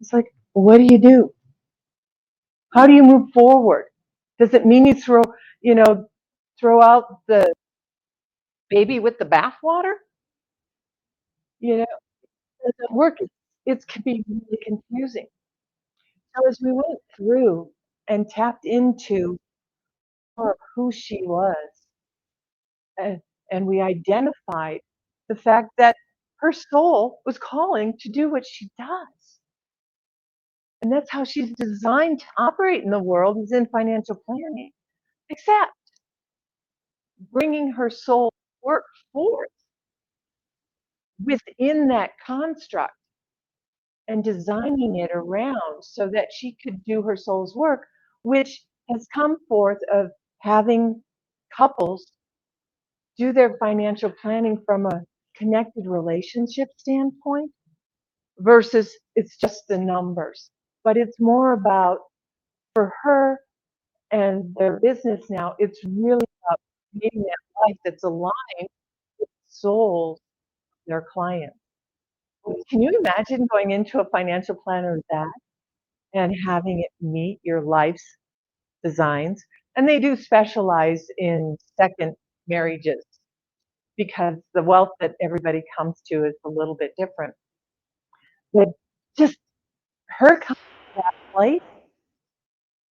It's like, what do you do? How do you move forward? Does it mean you you know, throw out the baby with the bathwater? You know, it doesn't work. It can be really confusing. So as we went through and tapped into her, who she was, and, and we identified the fact that her soul was calling to do what she does. And that's how she's designed to operate in the world, is in financial planning, except bringing her soul work forth within that construct and designing it around so that she could do her soul's work, which has come forth of having couples do their financial planning from a connected relationship standpoint versus it's just the numbers. But it's more about, for her and their business now, it's really about creating that life that's aligned with the souls of their clients. Can you imagine going into a financial planner with that and having it meet your life's designs? And they do specialize in second marriages because the wealth that everybody comes to is a little bit different. But just her coming to that place,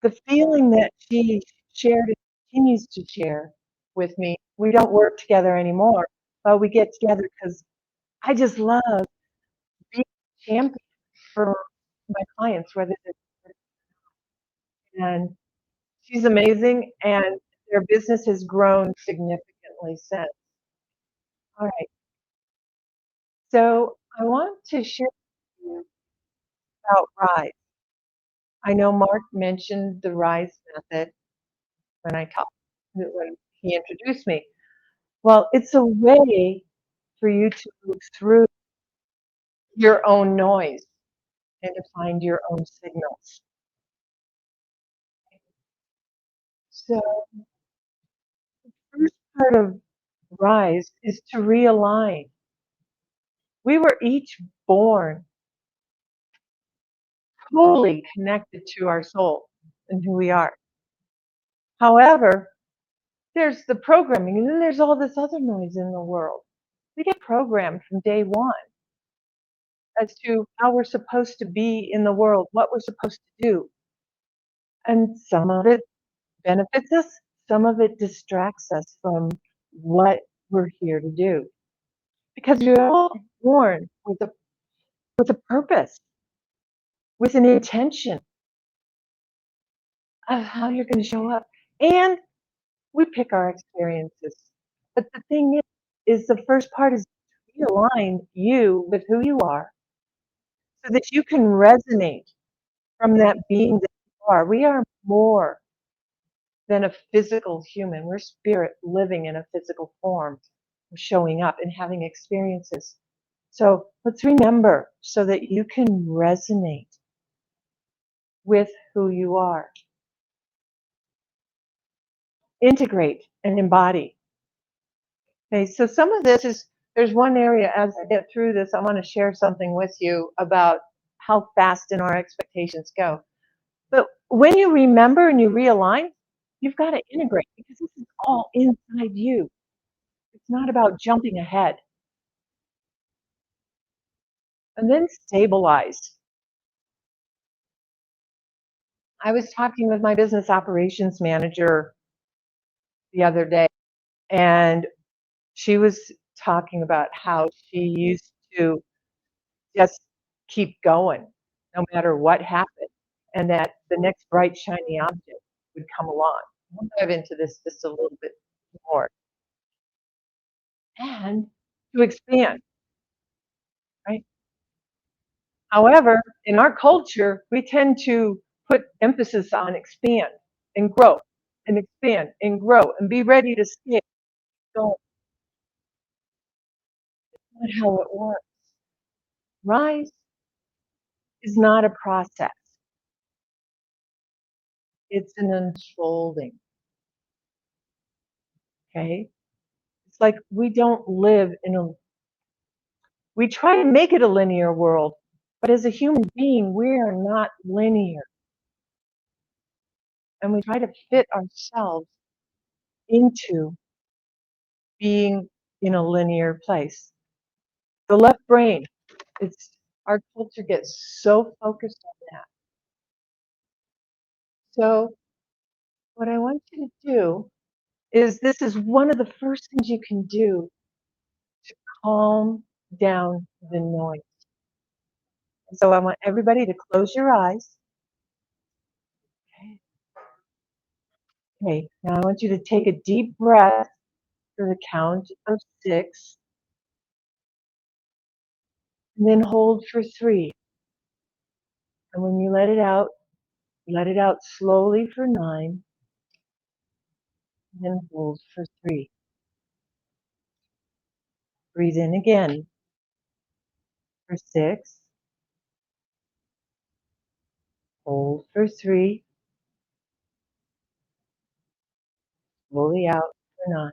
the feeling that she shared and continues to share with me. We don't work together anymore, but we get together because I just love being a champion for my clients, whether it's, and she's amazing, and their business has grown significantly since. All right, so I want to share with you about RISE. I know Mark mentioned the RISE method when when he introduced me. Well, it's a way for you to move through your own noise and to find your own signals. So, the first part of RISE is to realign. We were each born totally connected to our soul and who we are. However, there's the programming, and then there's all this other noise in the world. We get programmed from day one as to how we're supposed to be in the world, what we're supposed to do. And some of it benefits us, some of it distracts us from what we're here to do. Because you're all born with a purpose, with an intention of how you're going to show up. And we pick our experiences. But the thing is the first part is to realign you with who you are so that you can resonate from that being that you are. We are more than a physical human. We're spirit living in a physical form, showing up and having experiences. So let's remember so that you can resonate with who you are. Integrate and embody. Okay, so some of this is, there's one area as I get through this, I want to share something with you about how fast in our expectations go. But when you remember and you realign, you've got to integrate because this is all inside you. It's not about jumping ahead. And then stabilize. I was talking with my business operations manager the other day, and she was talking about how she used to just keep going no matter what happened, and that the next bright, shiny object would come along. We'll dive into this just a little bit more. And to expand, right? However, in our culture, we tend to put emphasis on expand and grow and expand and grow and be ready to scale. So that's not how it works. Rise is not a process. It's an unfolding. Okay? It's like we don't live in a, we try to make it a linear world, But as a human being, we are not linear. And we try to fit ourselves into being in a linear place. The left brain, it's our culture gets so focused on that. So what I want you to do is this is one of the first things you can do to calm down the noise. So I want everybody to close your eyes. Okay, now I want you to take a deep breath for the count of 6, and then hold for 3. And when you let it out slowly for 9, and then hold for 3. Breathe in again for 6, hold for 3, slowly out for 9,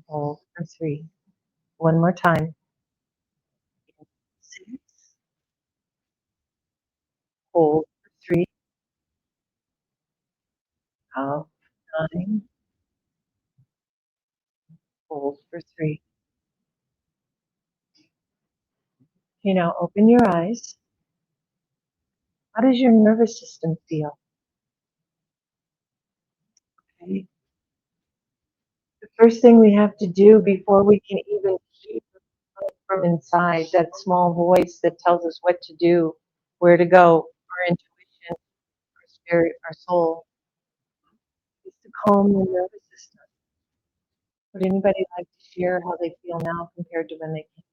hold for 3. One more time. 6, hold for 3, out 9, hold for 3. Okay, now open your eyes. How does your nervous system feel? Okay. The first thing we have to do before we can even hear from inside, that small voice that tells us what to do, where to go, our intuition, our spirit, our soul, is to calm the nervous system. Would anybody like to share how they feel now compared to when they came?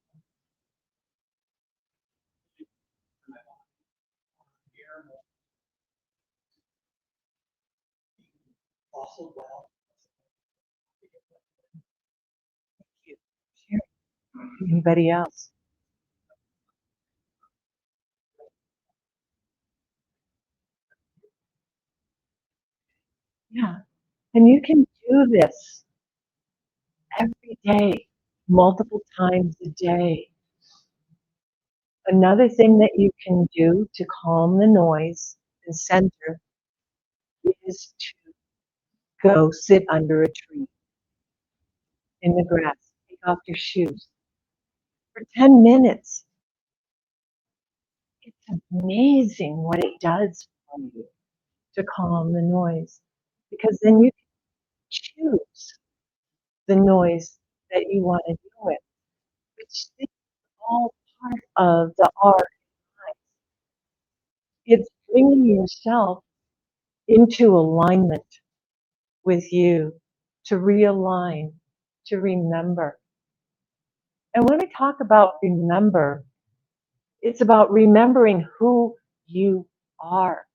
Share. Anybody else? Yeah. And you can do this every day, multiple times a day. Another thing that you can do to calm the noise and center is to go sit under a tree in the grass. Take off your shoes for 10 minutes. It's amazing what it does for you to calm the noise, because then you can choose the noise that you want to deal with, which is all part of the art. It's bringing yourself into alignment with you, to realign, to remember. And when I talk about remember, it's about remembering who you are,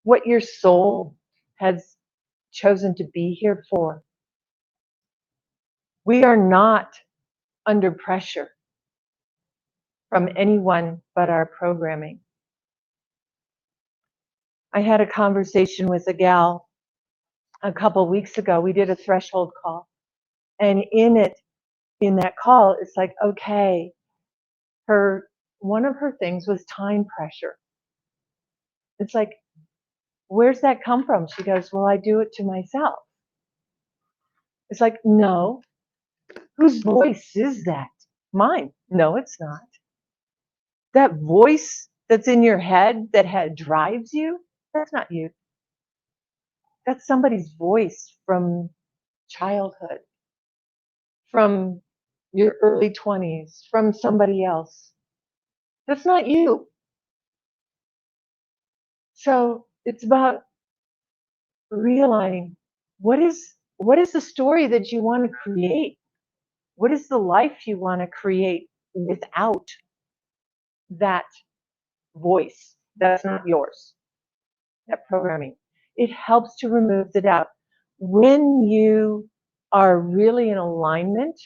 what your soul has chosen to be here for. We are not under pressure from anyone but our programming. I had a conversation with a gal a couple weeks ago. We did a threshold call. And in that call, it's like, okay, one of her things was time pressure. It's like, where's that come from? She goes, well, I do it to myself. It's like, no, whose voice is that? Mine. No, it's not. That voice that's in your head that drives you, that's not you. That's somebody's voice from childhood, from your early 20s, from somebody else. That's not you. So it's about realigning what is the story that you want to create? What is the life you want to create without that voice? That's not yours. That programming. It helps to remove the doubt. When you are really in alignment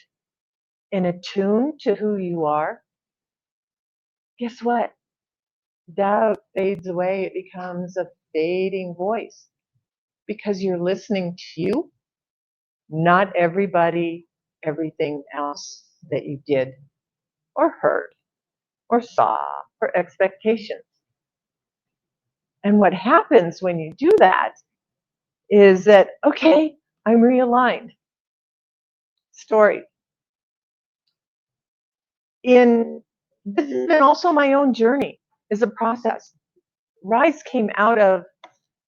and attuned to who you are, guess what? Doubt fades away. It becomes a fading voice because you're listening to you, not everybody, everything else that you did or heard or saw or expectations. And what happens when you do that is that, okay, I'm realigned. Story. This has been also my own journey, is a process. Rise came out of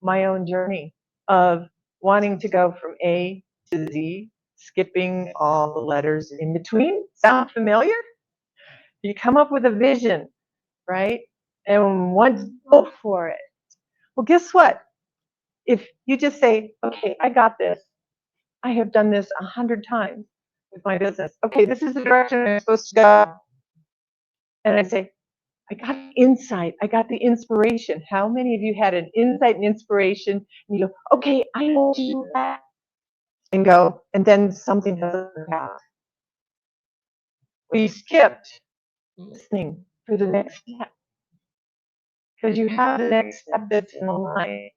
my own journey of wanting to go from A to Z, skipping all the letters in between. Sound familiar? You come up with a vision, right? And once go for it. Well, guess what? If you just say, okay, I got this. I have done this 100 times with my business. Okay, this is the direction I'm supposed to go. And I say, I got the insight. I got the inspiration. How many of you had an insight and inspiration? And you go, okay, I will do that. And go, and then something doesn't work out. We skipped listening for the next step because you have the next step that's in the line.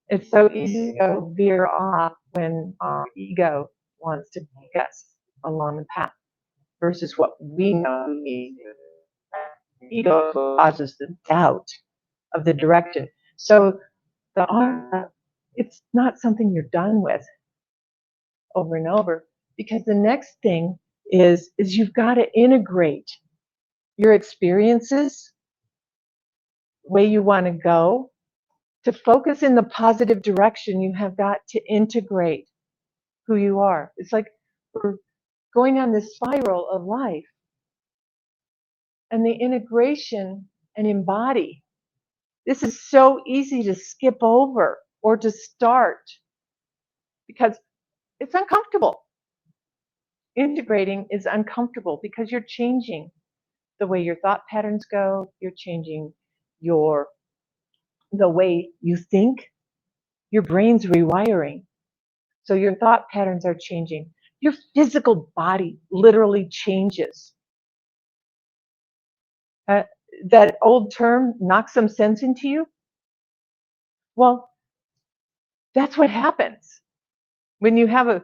It's so easy to go veer off when our ego wants to take us along the path versus what we know we need. Ego causes the doubt of the direction. So the art, it's not something you're done with over and over, because the next thing is you've got to integrate your experiences, way you want to go. To focus in the positive direction, you have got to integrate who you are. It's like we're going on this spiral of life, and the integration and embody. This is so easy to skip over or to start because it's uncomfortable. Integrating is uncomfortable because you're changing the way your thought patterns go. You're changing the way you think. Your brain's rewiring. So your thought patterns are changing. Your physical body literally changes. That old term, knock some sense into you. Well, that's what happens when you have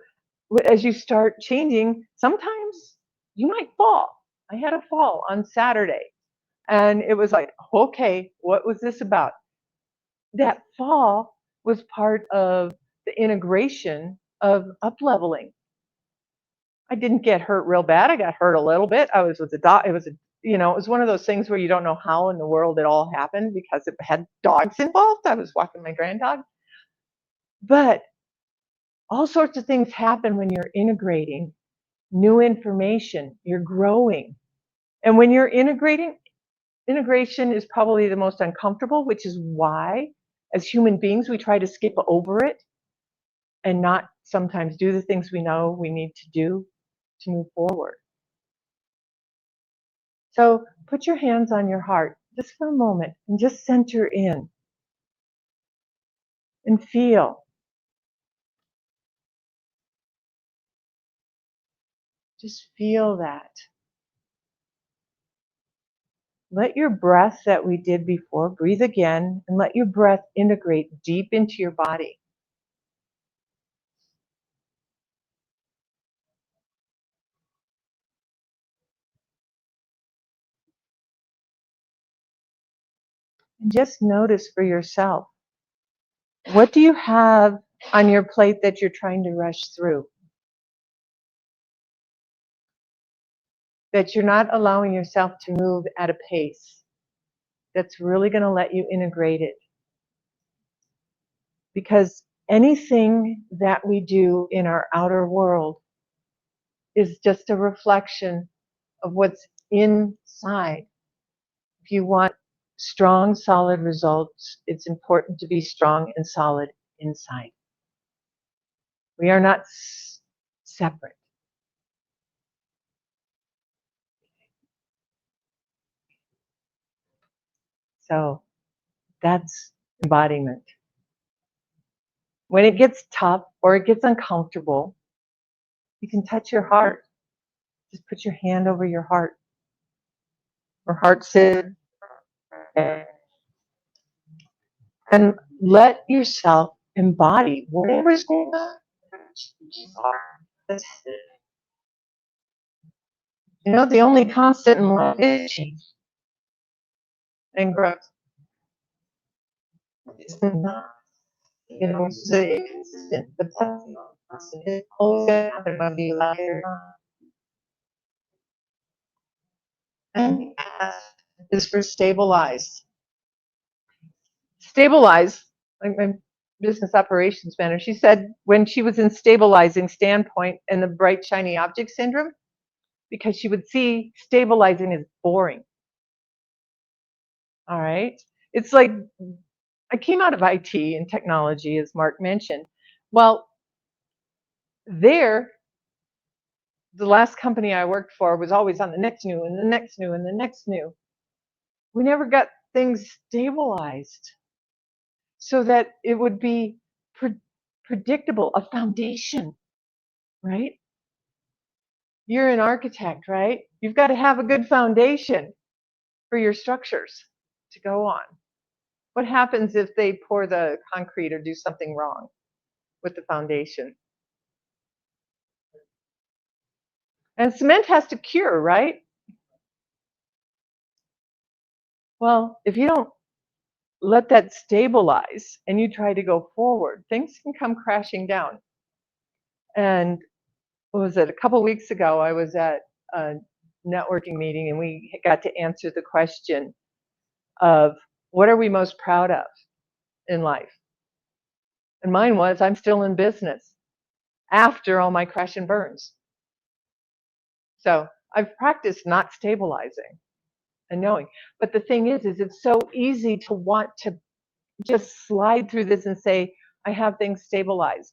as you start changing. Sometimes you might fall. I had a fall on Saturday, and it was like, okay, what was this about? That fall was part of the integration of up-leveling. I didn't get hurt real bad. I got hurt a little bit. I was with the dog. It was one of those things where you don't know how in the world it all happened because it had dogs involved. I was walking my grand dog. But all sorts of things happen when you're integrating new information. You're growing. And when you're integrating, integration is probably the most uncomfortable, which is why, as human beings, we try to skip over it and not sometimes do the things we know we need to do to move forward. So put your hands on your heart just for a moment and just center in and feel. Just feel that. Let your breath that we did before, breathe again, and let your breath integrate deep into your body. And just notice for yourself, what do you have on your plate that you're trying to rush through? That you're not allowing yourself to move at a pace that's really going to let you integrate it. Because anything that we do in our outer world is just a reflection of what's inside. If you want strong, solid results, it's important to be strong and solid inside. We are not separate. So that's embodiment. When it gets tough or it gets uncomfortable, you can touch your heart. Just put your hand over your heart or heart center and let yourself embody whatever's going on. You know, the only constant in life is change and growth. It's not, you know, stay consistent, but that's the only constant. It's always going to happen whether you like it or not. And the S is for stabilize. Stabilize, like my business operations manager, she said when she was in stabilizing standpoint and the bright shiny object syndrome, because she would see stabilizing as boring. All right. It's like I came out of IT and technology, as Mark mentioned. Well, there, the last company I worked for was always on the next new and the next new and the next new. We never got things stabilized so that it would be predictable, a foundation, right? You're an architect, right? You've got to have a good foundation for your structures to go on. What happens if they pour the concrete or do something wrong with the foundation? And cement has to cure, right? Well, if you don't let that stabilize and you try to go forward, things can come crashing down. And what was it? A couple of weeks ago, I was at a networking meeting and we got to answer the question of what are we most proud of in life? And mine was I'm still in business after all my crash and burns. So I've practiced not stabilizing and knowing. But the thing is it's so easy to want to just slide through this and say, I have things stabilized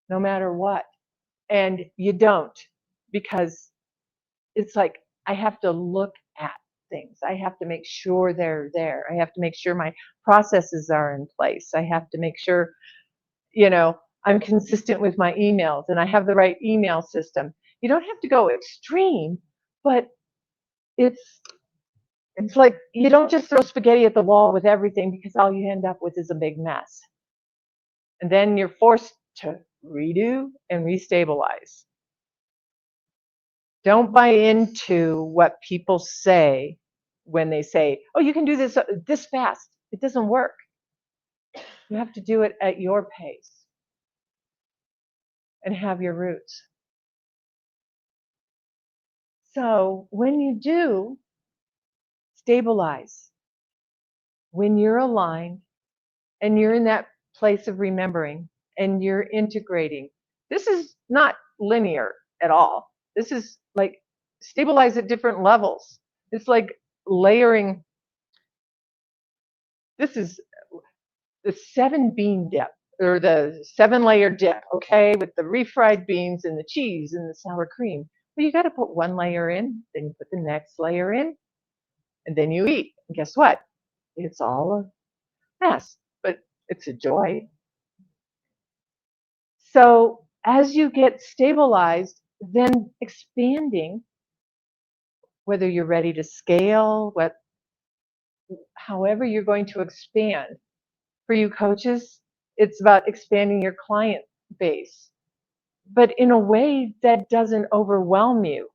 no matter what. And you don't, because it's like I have to look at things. I have to make sure they're there. I have to make sure my processes are in place. I have to make sure, you know, I'm consistent with my emails and I have the right email system. You don't have to go extreme, but it's like you don't just throw spaghetti at the wall with everything, because all you end up with is a big mess. And then you're forced to redo and restabilize. Don't buy into what people say when they say, oh, you can do this fast. It doesn't work. You have to do it at your pace and have your roots. So when you do stabilize, when you're aligned and you're in that place of remembering and you're integrating, this is not linear at all. This is like stabilize at different levels. It's like layering. This is the 7-bean dip, or the 7-layer dip, okay, with the refried beans and the cheese and the sour cream. Well, you got to put one layer in, then you put the next layer in, and then you eat. And guess what? It's all a mess, but it's a joy. So as you get stabilized, then expanding, whether you're ready to scale, however you're going to expand. For you coaches, it's about expanding your client base, but in a way that doesn't overwhelm you,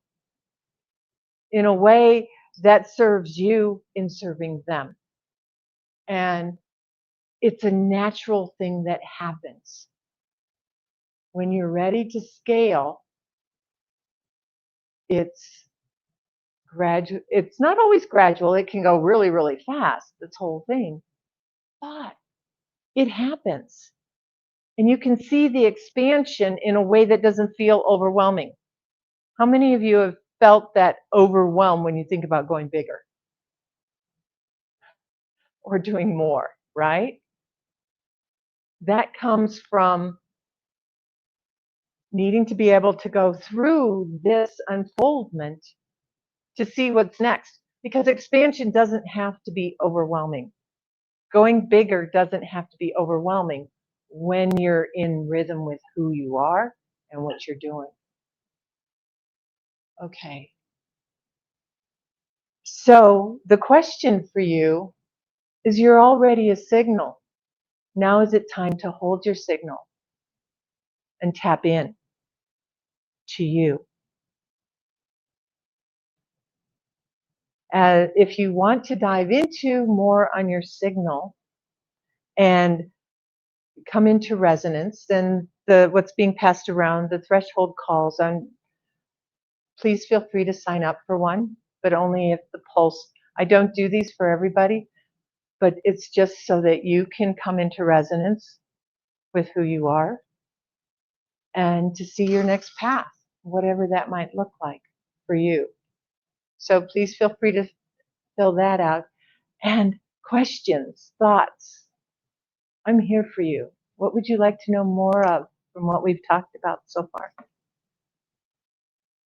in a way that serves you in serving them. And it's a natural thing that happens. When you're ready to scale, it's gradual. It's not always gradual. It can go really, really fast, this whole thing. But it happens. And you can see the expansion in a way that doesn't feel overwhelming. How many of you have felt that overwhelm when you think about going bigger or doing more, right? That comes from needing to be able to go through this unfoldment to see what's next, because expansion doesn't have to be overwhelming. Going bigger doesn't have to be overwhelming when you're in rhythm with who you are and what you're doing. Okay. So the question for you is, you're already a signal. Now is it time to hold your signal and tap in to you? If you want to dive into more on your signal and come into resonance, then what's being passed around, the threshold calls on, please feel free to sign up for one, but only if the pulse, I don't do these for everybody, but it's just so that you can come into resonance with who you are and to see your next path, whatever that might look like for you. So please feel free to fill that out. And questions, thoughts, I'm here for you. What would you like to know more of from what we've talked about so far?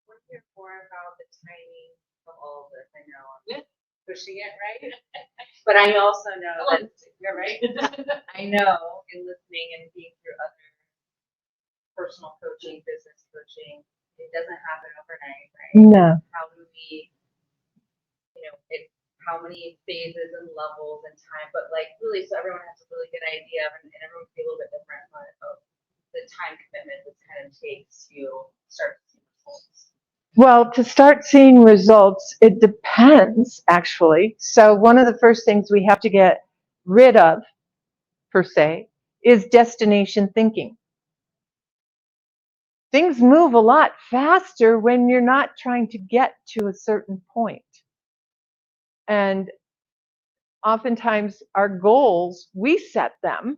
We're here more about the timing of all of this. I know I'm pushing it, right? But I also know that you're right. I know in listening and being through other personal coaching, business coaching, it doesn't happen overnight, right? No. How do we, how many phases and levels and time, but like really, so everyone has a really good idea of, and everyone can be a little bit different, but of the time commitment this kind of takes to start to see results. Well, to start seeing results, it depends, actually. So one of the first things we have to get rid of, per se, is destination thinking. Things move a lot faster when you're not trying to get to a certain point. And oftentimes our goals, we set them,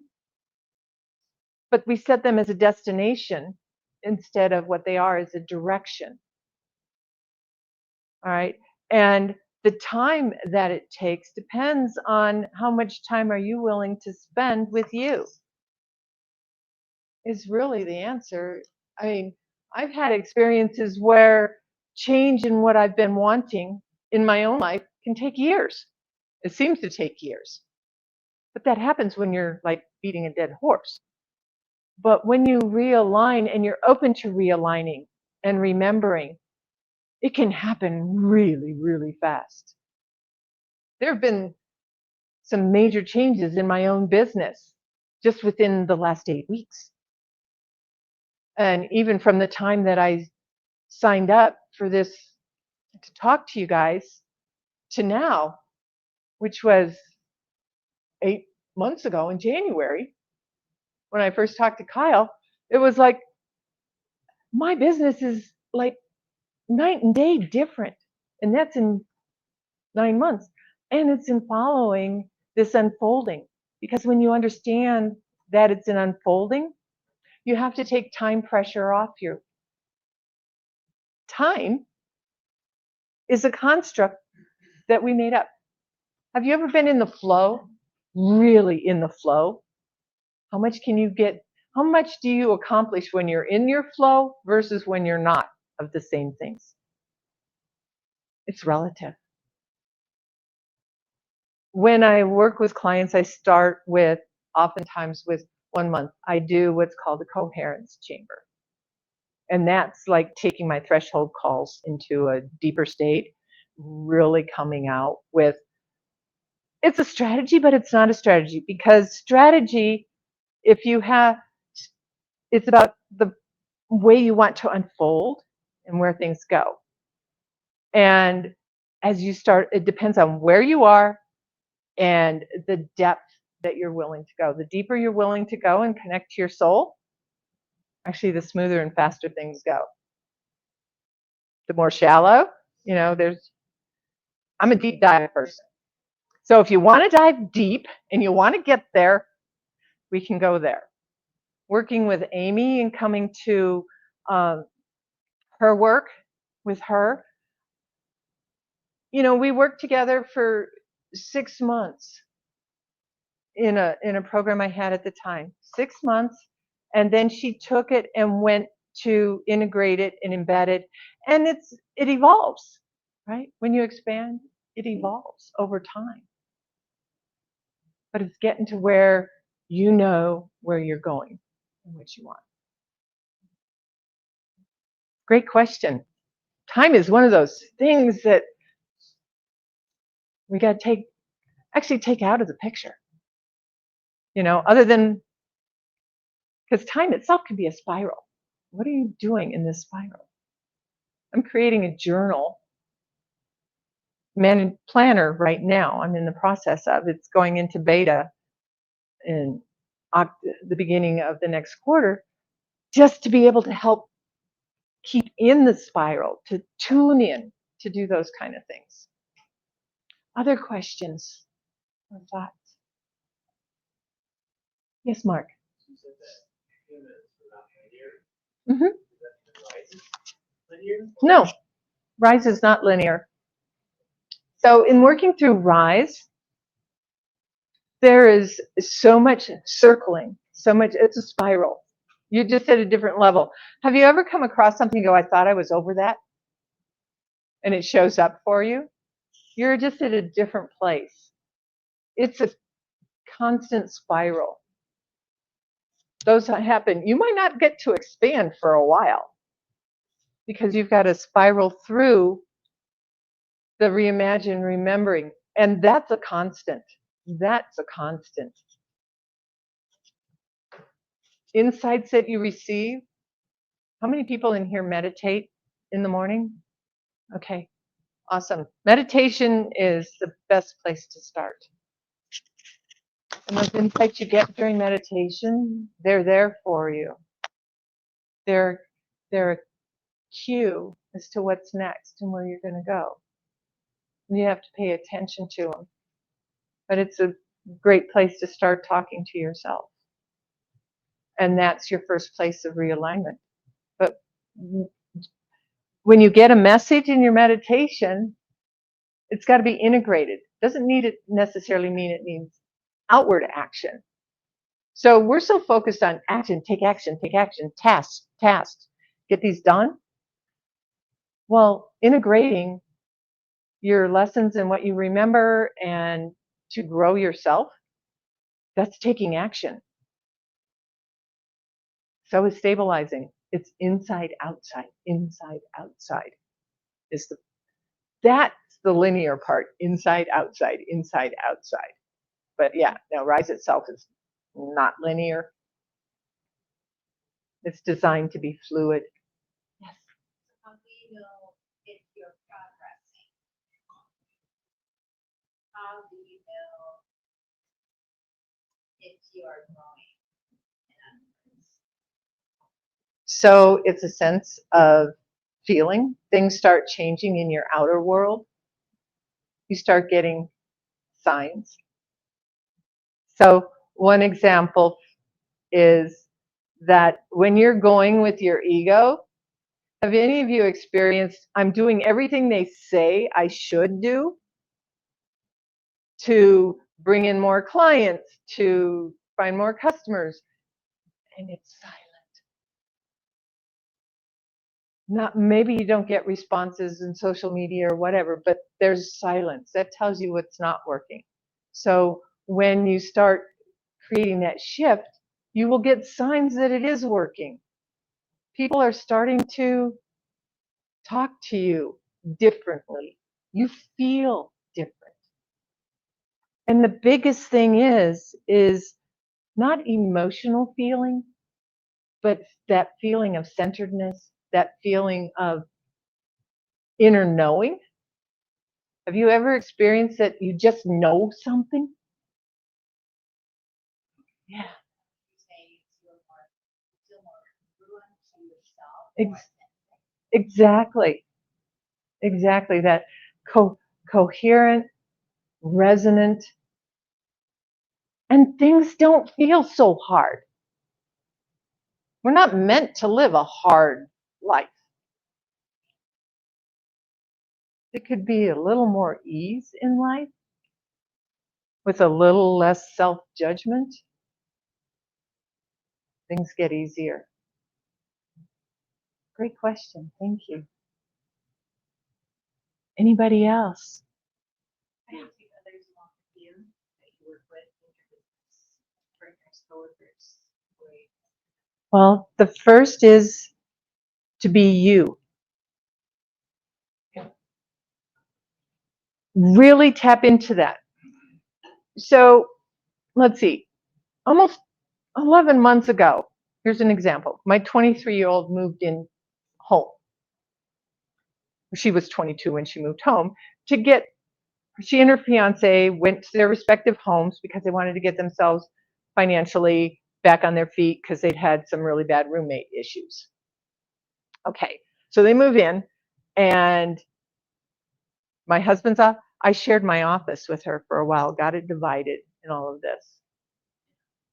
but we set them as a destination instead of what they are as a direction. All right. And the time that it takes depends on how much time are you willing to spend with you, is really the answer. I mean, I've had experiences where change in what I've been wanting in my own life can take years. It seems to take years. But that happens when you're like beating a dead horse. But when you realign and you're open to realigning and remembering, it can happen really, really fast. There have been some major changes in my own business just within the last 8 weeks. And even from the time that I signed up for this to talk to you guys to now, which was 8 months ago in January, when I first talked to Kyle, it was like my business is like night and day different. And that's in 9 months. And it's in following this unfolding. Because when you understand that it's an unfolding, you have to take time pressure off you. Time is a construct that we made up. Have you ever been in the flow? Really in the flow? How much can you get? How much do you accomplish when you're in your flow versus when you're not of the same things? It's relative. When I work with clients, I start with, oftentimes with 1 month, I do what's called a coherence chamber. And that's like taking my threshold calls into a deeper state, really coming out with, it's a strategy, but it's not a strategy, because strategy, if you have, it's about the way you want to unfold and where things go. And as you start, it depends on where you are and the depth that you're willing to go. The deeper you're willing to go and connect to your soul, actually the smoother and faster things go. The more shallow, I'm a deep dive person. So if you want to dive deep and you want to get there, we can go there. Working with Amy and coming to her work with her, we worked together for 6 months in a program I had at the time. 6 months, and then she took it and went to integrate it and embed it, and it evolves, right? When you expand, it evolves over time. But it's getting to where you know where you're going and what you want. Great question. Time is one of those things that we got to take out of the picture. Other than, because time itself can be a spiral. What are you doing in this spiral? I'm creating a journal planner right now. I'm in the process of. It's going into beta in the beginning of the next quarter, just to be able to help keep in the spiral, to tune in, to do those kind of things. Other questions or thoughts? Yes, Mark. Mm-hmm. No, Rise is not linear. So in working through Rise, there is so much circling, so much, it's a spiral. You're just at a different level. Have you ever come across something and go, I thought I was over that? And it shows up for you? You're just at a different place. It's a constant spiral. Those happen. You might not get to expand for a while because you've got to spiral through the reimagine, remembering. And that's a constant. That's a constant. Insights that you receive. How many people in here meditate in the morning? Okay, awesome. Meditation is the best place to start. And those insights you get during meditation, they're there for you. They're a cue as to what's next and where you're going to go. And you have to pay attention to them. But it's a great place to start talking to yourself. And that's your first place of realignment. But when you get a message in your meditation, it's got to be integrated. Doesn't need it necessarily mean it means outward action. So we're so focused on action, tasks, get these done. Well, integrating your lessons and what you remember and to grow yourself, that's taking action. So is stabilizing. It's inside, outside, inside, outside. That's the linear part, inside, outside, inside, outside. But yeah, now Rise itself is not linear. It's designed to be fluid. Yes. How do you know if you're progressing? How do you know if you are growing? So it's a sense of feeling. Things start changing in your outer world. You start getting signs. So one example is that when you're going with your ego, have any of you experienced, I'm doing everything they say I should do to bring in more clients, to find more customers, and it's silent. Not, maybe you don't get responses in social media or whatever, but there's silence. That tells you what's not working. So when you start creating that shift, you will get signs that it is working. People are starting to talk to you differently. You feel different. And the biggest thing is not emotional feeling, but that feeling of centeredness, that feeling of inner knowing. Have you ever experienced that you just know something? Yeah. Exactly. Exactly. That coherent, resonant, and things don't feel so hard. We're not meant to live a hard life. It could be a little more ease in life with a little less self-judgment. Things get easier. Great question. Thank you. Anybody else? I don't think others want you that you work with in your business, partners, coworkers. Well, the first is to be you. Really tap into that. So let's see, almost 11 months ago, here's an example. My 23-year-old moved in home. She was 22 when she moved home to get she and her fiance went to their respective homes because they wanted to get themselves financially back on their feet because they'd had some really bad roommate issues. Okay, so they move in, and my husband's off. I shared my office with her for a while, got it divided and all of this.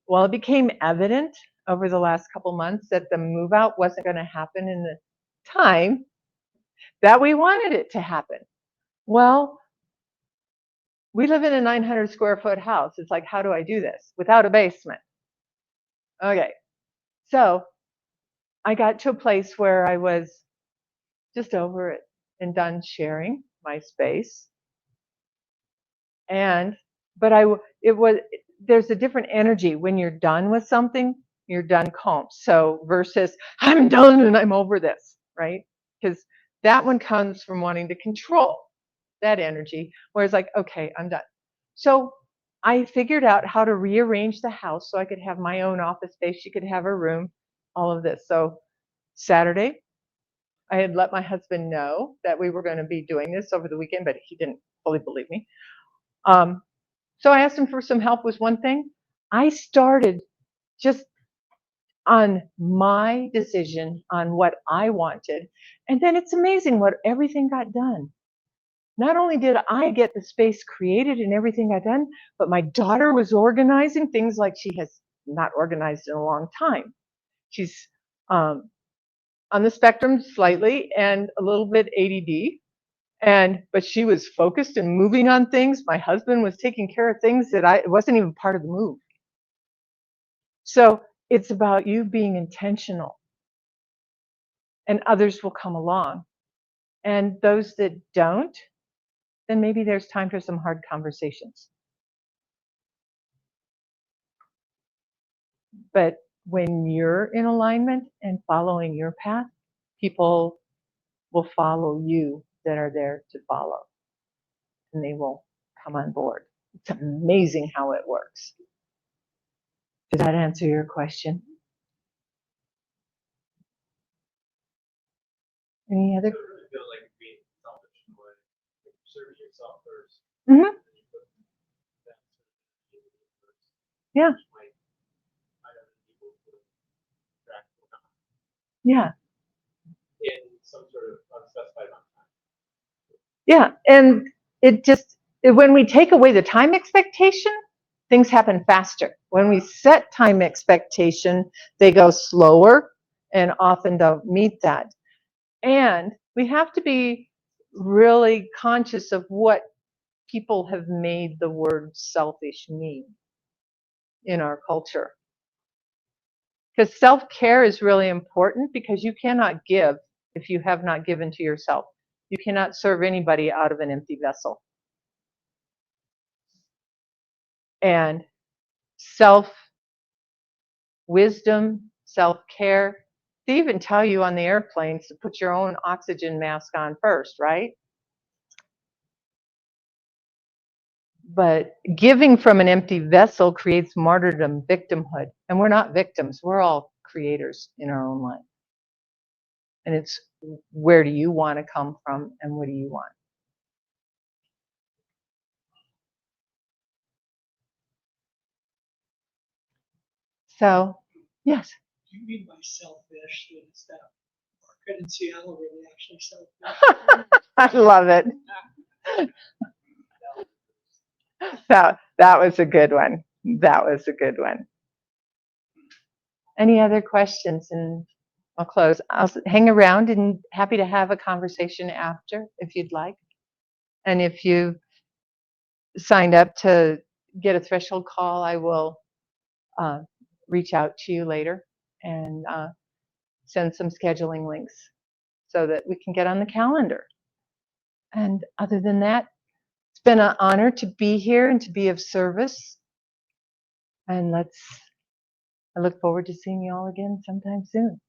Well, it became evident over the last couple months that the move out wasn't going to happen in the time that we wanted it to happen. Well, we live in a 900 square foot house. It's like, how do I do this without a basement? Okay, so I got to a place where I was just over it and done sharing my space. There's a different energy when you're done with something, you're done calm. So versus I'm done and I'm over this, right? Because that one comes from wanting to control that energy, whereas like, okay, I'm done. So I figured out how to rearrange the house so I could have my own office space. She could have her room, all of this. So Saturday, I had let my husband know that we were going to be doing this over the weekend, but he didn't fully believe me. So I asked him for some help with one thing. I started just on my decision on what I wanted. And then it's amazing what everything got done. Not only did I get the space created and everything got done, but my daughter was organizing things like she has not organized in a long time. She's on the spectrum slightly and a little bit ADD. But she was focused and moving on things. My husband was taking care of things that it wasn't even part of the move. So it's about you being intentional, and others will come along. And those that don't, then maybe there's time for some hard conversations. But when you're in alignment and following your path, people will follow you that are there to follow, and they will come on board. It's amazing how it works. Did that answer your question? Any other? I feel like being selfish in a way, like serving yourself first. Mm-hmm. Yeah. Yeah. In some sort of unspecified amount of time. Yeah, and when we take away the time expectation, things happen faster. When we set time expectation, they go slower and often don't meet that. And we have to be really conscious of what people have made the word selfish mean in our culture. Because self-care is really important, because you cannot give if you have not given to yourself. You cannot serve anybody out of an empty vessel. And self-wisdom, self-care, they even tell you on the airplanes to put your own oxygen mask on first, right? But giving from an empty vessel creates martyrdom, victimhood. And we're not victims. We're all creators in our own life. And it's, where do you want to come from and what do you want? So, yes. Do you mean by selfish that it's that market in Seattle really actually selfish? I love it. That was a good one. That was a good one. Any other questions? And I'll close. I'll hang around and happy to have a conversation after if you'd like. And if you signed up to get a threshold call, I will reach out to you later and send some scheduling links so that we can get on the calendar. And other than that, it's been an honor to be here and to be of service. And I look forward to seeing you all again sometime soon.